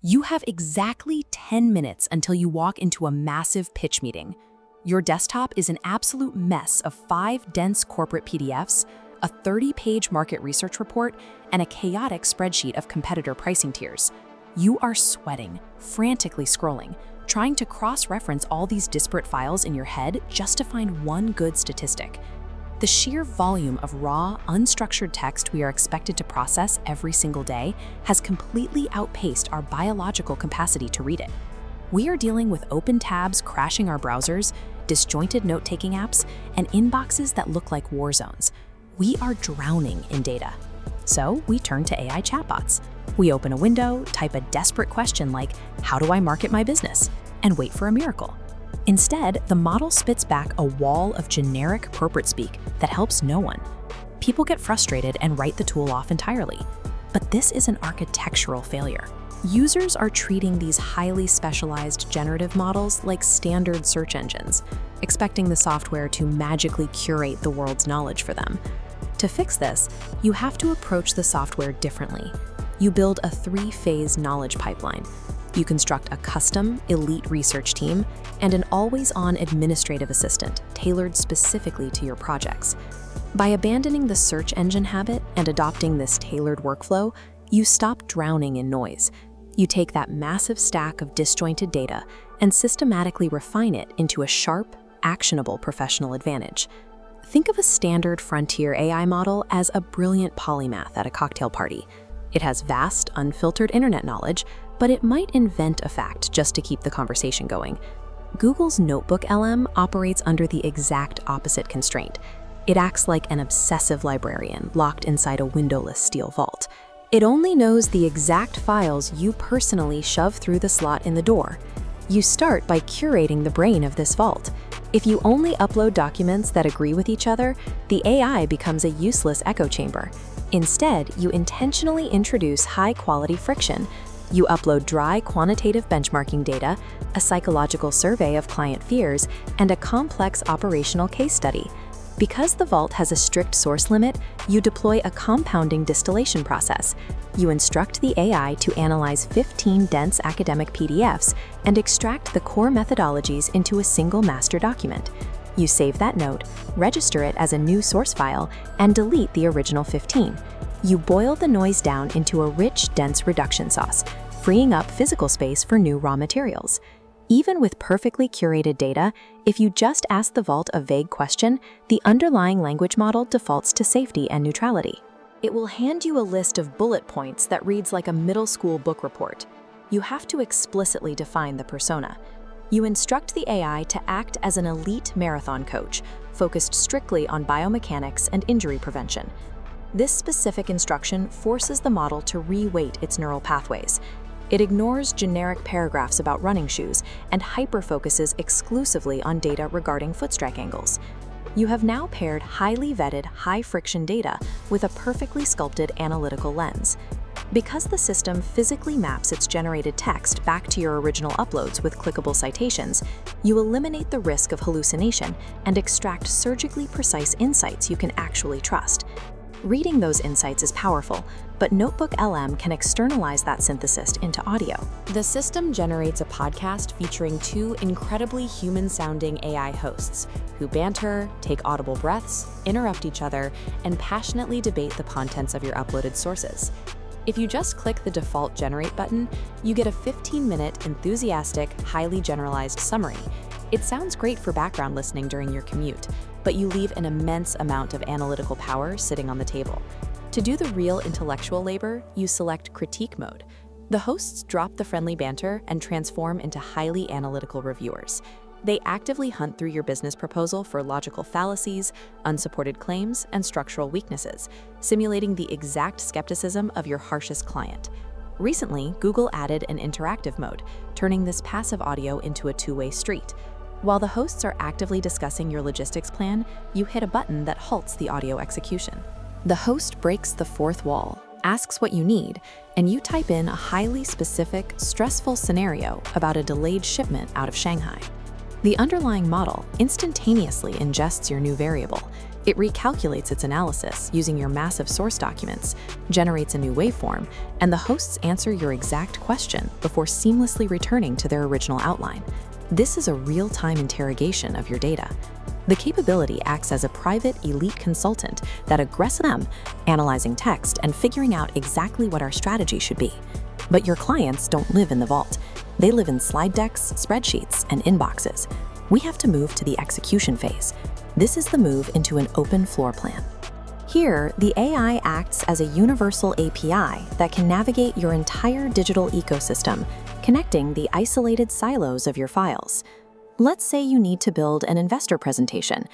You have exactly 10 minutes until you walk into a massive pitch meeting. Your desktop is an absolute mess of 5 dense corporate PDFs, a 30-page market research report, and a chaotic spreadsheet of competitor pricing tiers. You are sweating, frantically scrolling, trying to cross-reference all these disparate files in your head just to find one good statistic. The sheer volume of raw, unstructured text we are expected to process every single day has completely outpaced our biological capacity to read it. We are dealing with open tabs crashing our browsers, disjointed note-taking apps, and inboxes that look like war zones. We are drowning in data. So we turn to AI chatbots. We open a window, type a desperate question like, "How do I market my business?" and wait for a miracle. Instead, the model spits back a wall of generic corporate speak that helps no one. People get frustrated and write the tool off entirely. But this is an architectural failure. Users are treating these highly specialized generative models like standard search engines, expecting the software to magically curate the world's knowledge for them. To fix this, you have to approach the software differently. You build a 3-phase knowledge pipeline. You construct a custom, elite research team and an always-on administrative assistant tailored specifically to your projects. By abandoning the search engine habit and adopting this tailored workflow, you stop drowning in noise. You take that massive stack of disjointed data and systematically refine it into a sharp, actionable professional advantage. Think of a standard frontier AI model as a brilliant polymath at a cocktail party. It has vast, unfiltered internet knowledge, but it might invent a fact just to keep the conversation going. Google's NotebookLM operates under the exact opposite constraint. It acts like an obsessive librarian locked inside a windowless steel vault. It only knows the exact files you personally shove through the slot in the door. You start by curating the brain of this vault. If you only upload documents that agree with each other, the AI becomes a useless echo chamber. Instead, you intentionally introduce high-quality friction. You upload dry quantitative benchmarking data, a psychological survey of client fears, and a complex operational case study. Because the vault has a strict source limit, you deploy a compounding distillation process. You instruct the AI to analyze 15 dense academic PDFs and extract the core methodologies into a single master document. You save that note, register it as a new source file, and delete the original 15. You boil the noise down into a rich, dense reduction sauce, freeing up physical space for new raw materials. Even with perfectly curated data, if you just ask the vault a vague question, the underlying language model defaults to safety and neutrality. It will hand you a list of bullet points that reads like a middle school book report. You have to explicitly define the persona. You instruct the AI to act as an elite marathon coach, focused strictly on biomechanics and injury prevention. This specific instruction forces the model to re-weight its neural pathways. It ignores generic paragraphs about running shoes and hyper-focuses exclusively on data regarding footstrike angles. You have now paired highly vetted, high-friction data with a perfectly sculpted analytical lens. Because the system physically maps its generated text back to your original uploads with clickable citations, you eliminate the risk of hallucination and extract surgically precise insights you can actually trust. Reading those insights is powerful, but NotebookLM can externalize that synthesis into audio. The system generates a podcast featuring 2 incredibly human-sounding AI hosts who banter, take audible breaths, interrupt each other, and passionately debate the contents of your uploaded sources. If you just click the default Generate button, you get a 15-minute, enthusiastic, highly generalized summary. It sounds great for background listening during your commute, but you leave an immense amount of analytical power sitting on the table. To do the real intellectual labor, you select Critique mode. The hosts drop the friendly banter and transform into highly analytical reviewers. They actively hunt through your business proposal for logical fallacies, unsupported claims, and structural weaknesses, simulating the exact skepticism of your harshest client. Recently, Google added an interactive mode, turning this passive audio into a 2-way street. While the hosts are actively discussing your logistics plan, you hit a button that halts the audio execution. The host breaks the fourth wall, asks what you need, and you type in a highly specific, stressful scenario about a delayed shipment out of Shanghai. The underlying model instantaneously ingests your new variable. It recalculates its analysis using your massive source documents, generates a new waveform, and the hosts answer your exact question before seamlessly returning to their original outline. This is a real-time interrogation of your data. The capability acts as a private, elite consultant that aggressively analyzing text and figuring out exactly what our strategy should be. But your clients don't live in the vault. They live in slide decks, spreadsheets, and inboxes. We have to move to the execution phase. This is the move into an open floor plan. Here, the AI acts as a universal API that can navigate your entire digital ecosystem, connecting the isolated silos of your files. Let's say you need to build an investor presentation.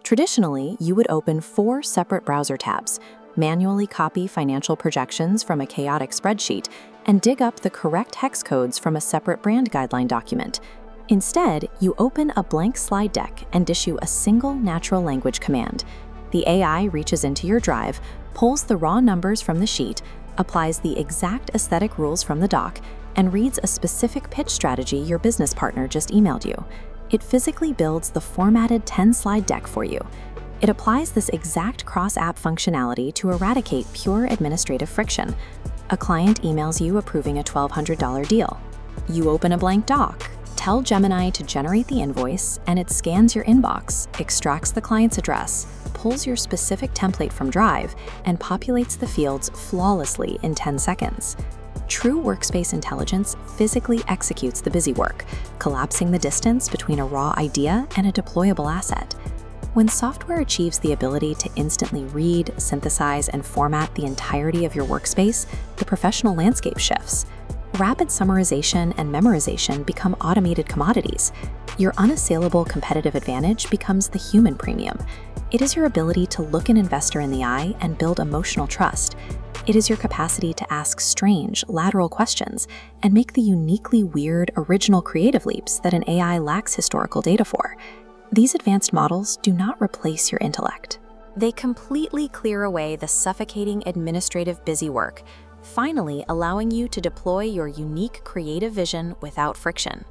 Traditionally, you would open 4 separate browser tabs, manually copy financial projections from a chaotic spreadsheet, and dig up the correct hex codes from a separate brand guideline document. Instead, you open a blank slide deck and issue a single natural language command. The AI reaches into your drive, pulls the raw numbers from the sheet, applies the exact aesthetic rules from the doc, and reads a specific pitch strategy your business partner just emailed you. It physically builds the formatted 10-slide deck for you. It applies this exact cross-app functionality to eradicate pure administrative friction. A client emails you approving a $1,200 deal. You open a blank doc, tell Gemini to generate the invoice, and it scans your inbox, extracts the client's address, pulls your specific template from Drive, and populates the fields flawlessly in 10 seconds. True workspace intelligence physically executes the busy work, collapsing the distance between a raw idea and a deployable asset. When software achieves the ability to instantly read, synthesize, and format the entirety of your workspace, the professional landscape shifts. Rapid summarization and memorization become automated commodities. Your unassailable competitive advantage becomes the human premium. It is your ability to look an investor in the eye and build emotional trust. It is your capacity to ask strange, lateral questions and make the uniquely weird, original creative leaps that an AI lacks historical data for. These advanced models do not replace your intellect. They completely clear away the suffocating administrative busy work, finally allowing you to deploy your unique creative vision without friction.